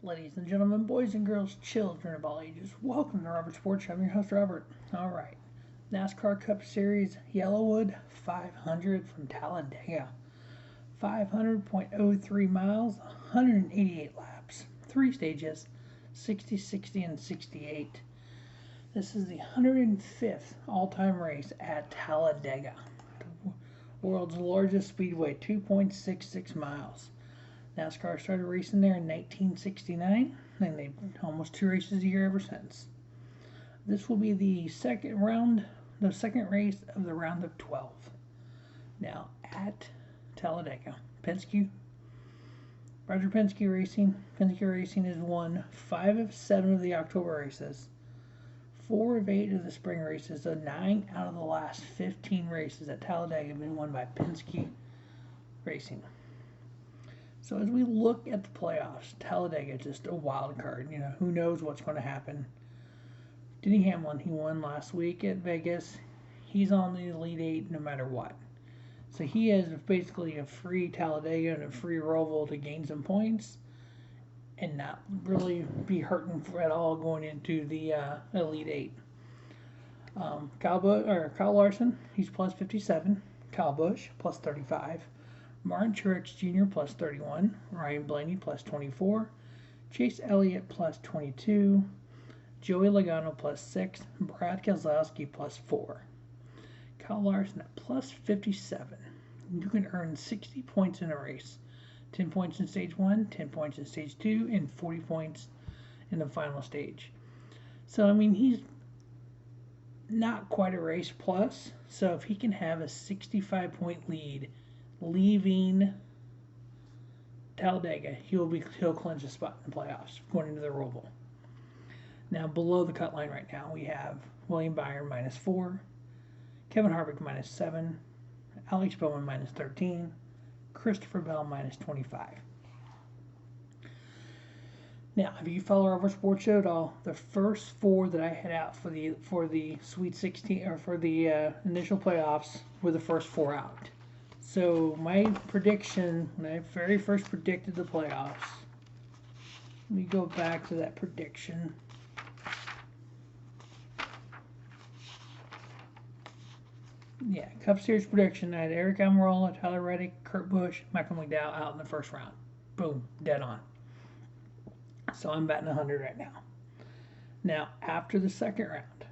Ladies and gentlemen, boys and girls, children of all ages, welcome to Robert Sports Show. I'm your host, Robert. All right. NASCAR Cup Series, Yellawood, 500 from Talladega. 500.03 miles, 188 laps, 3 stages, 60, 60, and 68. This is the 105th all-time race at Talladega, the world's largest speedway, 2.66 miles. NASCAR started racing there in 1969, and they've almost 2 races a year ever since. This will be the second race of the round of 12. Now at Talladega, Roger Penske Racing has won 5 of 7 of the October races, 4 of 8 of the spring races, so 9 out of the last 15 races at Talladega have been won by Penske Racing. So as we look at the playoffs, Talladega is just a wild card. You know, who knows what's going to happen. Denny Hamlin, he won last week at Vegas. He's on the Elite 8 no matter what. So he has basically a free Talladega and a free Roval to gain some points and not really be hurting at all going into the Elite 8. Kyle Larson, he's plus 57. Kyle Busch, plus 35. Martin Truex Jr. plus 31, Ryan Blaney plus 24, Chase Elliott plus 22, Joey Logano plus 6, Brad Keselowski plus 4. Kyle Larson at plus 57. You can earn 60 points in a race. 10 points in stage 1, 10 points in stage 2, and 40 points in the final stage. So, I mean, he's not quite a race plus. So, if he can have a 65-point lead leaving Talladega, he'll clinch a spot in the playoffs going into the Roval. Now below the cut line right now we have William Byron minus 4, Kevin Harvick minus 7, Alex Bowman minus 13, Christopher Bell minus 25. Now, if you follow our sports show at all, the first 4 that I had out for the Sweet 16 or for the initial playoffs were the first 4 out. So my prediction, when I very first predicted the playoffs, let me go back to that prediction. Yeah, Cup Series prediction. I had Eric Almirola, Tyler Reddick, Kurt Busch, Michael McDowell out in the first round. Boom, dead on. So I'm batting 100 right now. Now, after the second round,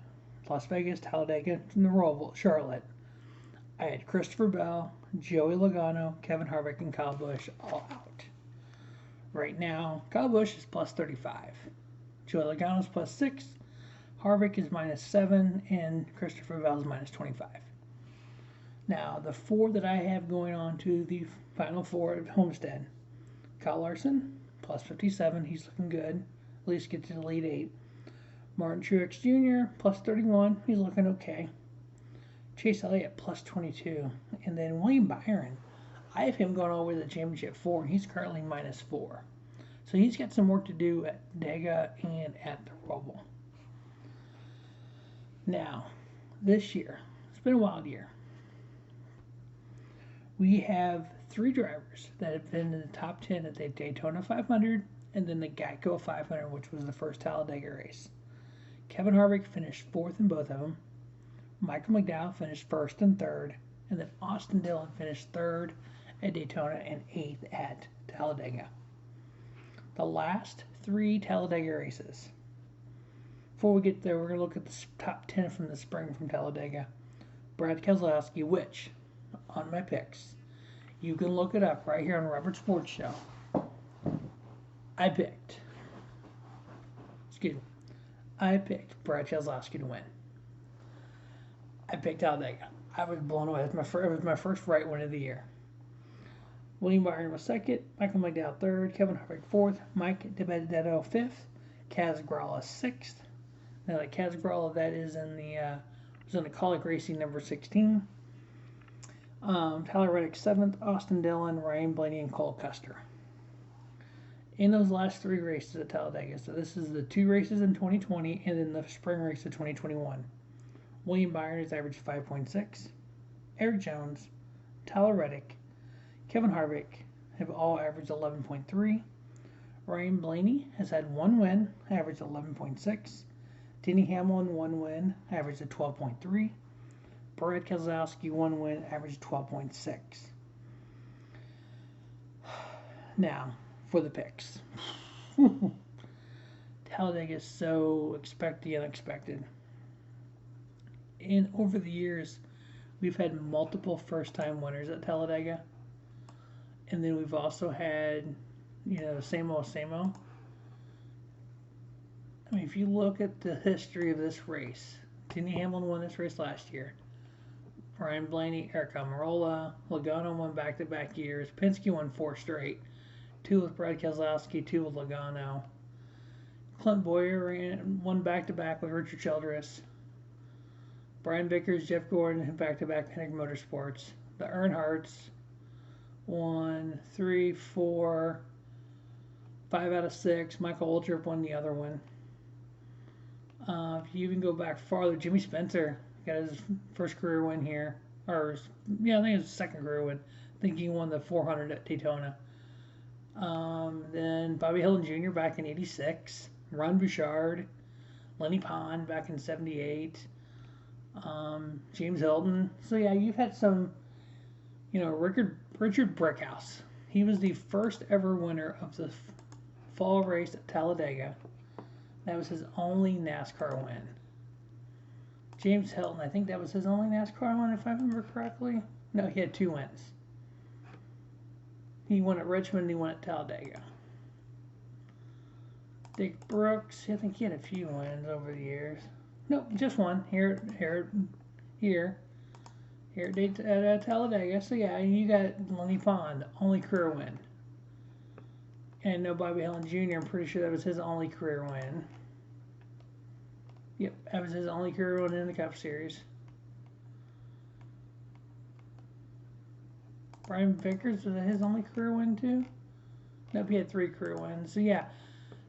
Las Vegas, Talladega, and the Roval, Charlotte, I had Christopher Bell, Joey Logano, Kevin Harvick, and Kyle Busch all out. Right now, Kyle Busch is plus 35. Joey Logano is plus 6. Harvick is minus 7. And Christopher Bell is minus 25. Now, the 4 that I have going on to the final 4 at Homestead. Kyle Larson, plus 57. He's looking good. At least get to the Elite 8. Martin Truex Jr., plus 31. He's looking okay. Chase Elliott plus 22. And then William Byron, I have him going all the way to the championship 4, and he's currently minus 4. So he's got some work to do at Dega and at the Roval. Now, this year, it's been a wild year. We have 3 drivers that have been in the top 10 at the Daytona 500 and then the Geico 500, which was the first Talladega race. Kevin Harvick finished 4th in both of them. Michael McDowell finished 1st and 3rd, and then Austin Dillon finished 3rd at Daytona and 8th at Talladega. The last 3 Talladega races. Before we get there, we're going to look at the top 10 from the spring from Talladega. Brad Keselowski, which, on my picks, you can look it up right here on Robert Sports Show. I picked Brad Keselowski to win. I picked Talladega. I was blown away. It was my first right win of the year. William Byron was 2nd, Michael McDowell 3rd, Kevin Harvick 4th, Mike DiBenedetto 5th, Kaz Grala 6th. Now, like Kaz Grala, that is in the Colic Racing number 16. Tyler Reddick 7th, Austin Dillon, Ryan Blaney, and Cole Custer. In those last 3 races at Talladega, so this is the 2 races in 2020 and then the spring race of 2021. William Byron has averaged 5.6. Eric Jones, Tyler Reddick, Kevin Harvick have all averaged 11.3. Ryan Blaney has had one win, averaged 11.6. Denny Hamlin, one win, averaged at 12.3. Brad Keselowski, one win, averaged 12.6. Now, for the picks. Talladega is so expect the unexpected. And over the years, we've had multiple first-time winners at Talladega. And then we've also had, same old, same old. I mean, if you look at the history of this race, Denny Hamlin won this race last year. Ryan Blaney, Eric Almirola, Logano won back-to-back years. Penske won 4 straight. 2 with Brad Keselowski, 2 with Logano. Clint Bowyer won back-to-back with Richard Childress. Brian Vickers, Jeff Gordon, back-to-back Hendrick Motorsports. The Earnhardts won 3, 4, 5 out of 6. Michael Waltrip won the other one. If you even go back farther, Jimmy Spencer got his first career win here. I think it was his second career win. I think he won the 400 at Daytona. Then Bobby Hillin Jr. back in 86. Ron Bouchard. Lenny Pond back in 78. James Hilton. So yeah, you've had some, Richard Brickhouse. He was the first ever winner of the fall race at Talladega. That was his only NASCAR win. James Hilton, I think that was his only NASCAR win, if I remember correctly. No, he had 2 wins. He won at Richmond and he won at Talladega. Dick Brooks, I think he had a few wins over the years. Nope, just one here at Talladega. So yeah, you got Lenny Pond, only career win. And no Bobby Hillin Jr., I'm pretty sure that was his only career win. Yep, that was his only career win in the Cup Series. Brian Vickers, was that his only career win too? Nope, he had 3 career wins. So yeah.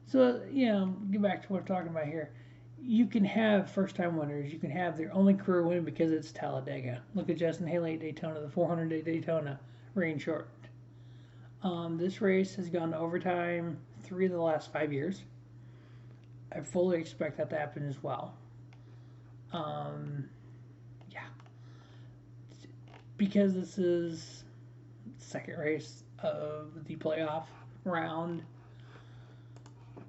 So, get back to what we're talking about here. You can have first-time winners. You can have their only career win because it's Talladega. Look at Justin Haley at Daytona, the 400 at Daytona, rain shortened. This race has gone to overtime 3 of the last 5 years. I fully expect that to happen as well. Because this is the second race of the playoff round,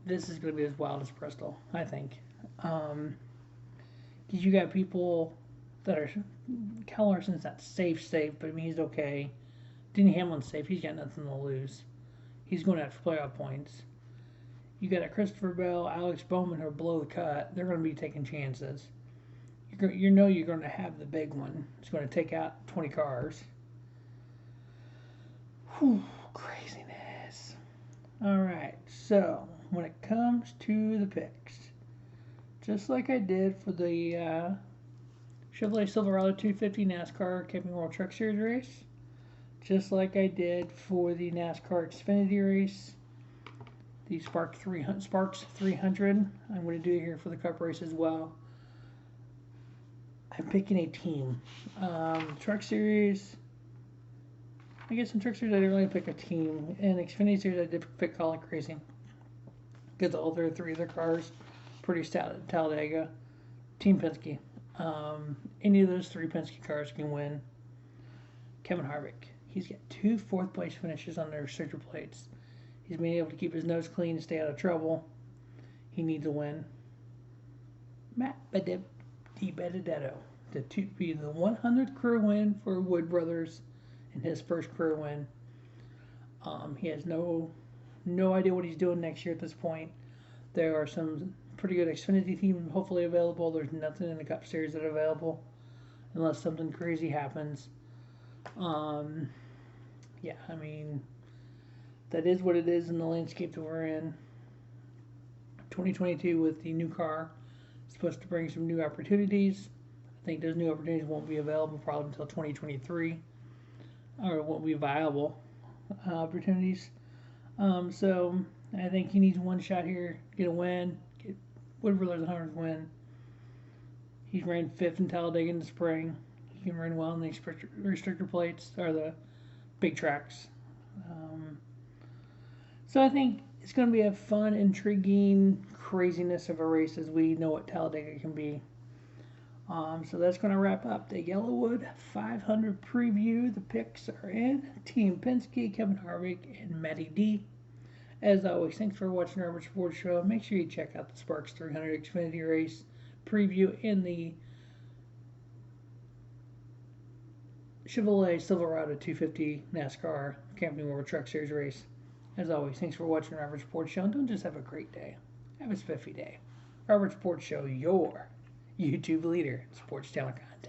this is going to be as wild as Bristol, I think. Because you got people that are, Cal Larson's not safe, but I mean, he's okay. Denny Hamlin's safe. He's got nothing to lose. He's going out for playoff points. You got a Christopher Bell, Alex Bowman who are below the cut. They're going to be taking chances. You're going to have the big one. It's going to take out 20 cars. Whew, craziness. All right, so when it comes to the picks, just like I did for the Chevrolet Silverado 250 NASCAR Camping World Truck Series race, just like I did for the NASCAR Xfinity race, the Sparks 300, I'm going to do it here for the Cup race as well. I'm picking a team. Truck Series, I guess in Truck Series I didn't really pick a team. In Xfinity Series I did pick Colic Racing, because all their 3 of their cars pretty stout at Talladega. Team Penske. Any of those 3 Penske cars can win. Kevin Harvick. He's got 2 4th place finishes on their restrictor plates. He's been able to keep his nose clean and stay out of trouble. He needs a win. Matt DiBenedetto to be the 100th career win for Wood Brothers and his first career win. He has no idea what he's doing next year at this point. There are some pretty good Xfinity teams hopefully available. There's nothing in the Cup Series that are available unless something crazy happens. Yeah, I mean, that is what it is in the landscape that we're in. 2022 with the new car is supposed to bring some new opportunities. I think those new opportunities won't be available probably until 2023, or won't be viable opportunities. So I think he needs one shot here, get a win, get Wood Brothers 100th win. He's ran 5th in Talladega in the spring. He can run well in the restrictor plates or the big tracks. So I think it's going to be a fun, intriguing craziness of a race as we know what Talladega can be. So that's going to wrap up the Yellawood 500 preview. The picks are in. Team Penske, Kevin Harvick, and Matty D. As always, thanks for watching our Sports Show. Make sure you check out the Sparks 300 Xfinity race preview in the Chevrolet Silverado 250 NASCAR Camping World Truck Series race. As always, thanks for watching our Robert Sports Show. And don't just have a great day. Have a spiffy day. Robert Sports Show, your YouTube leader in sports channel content.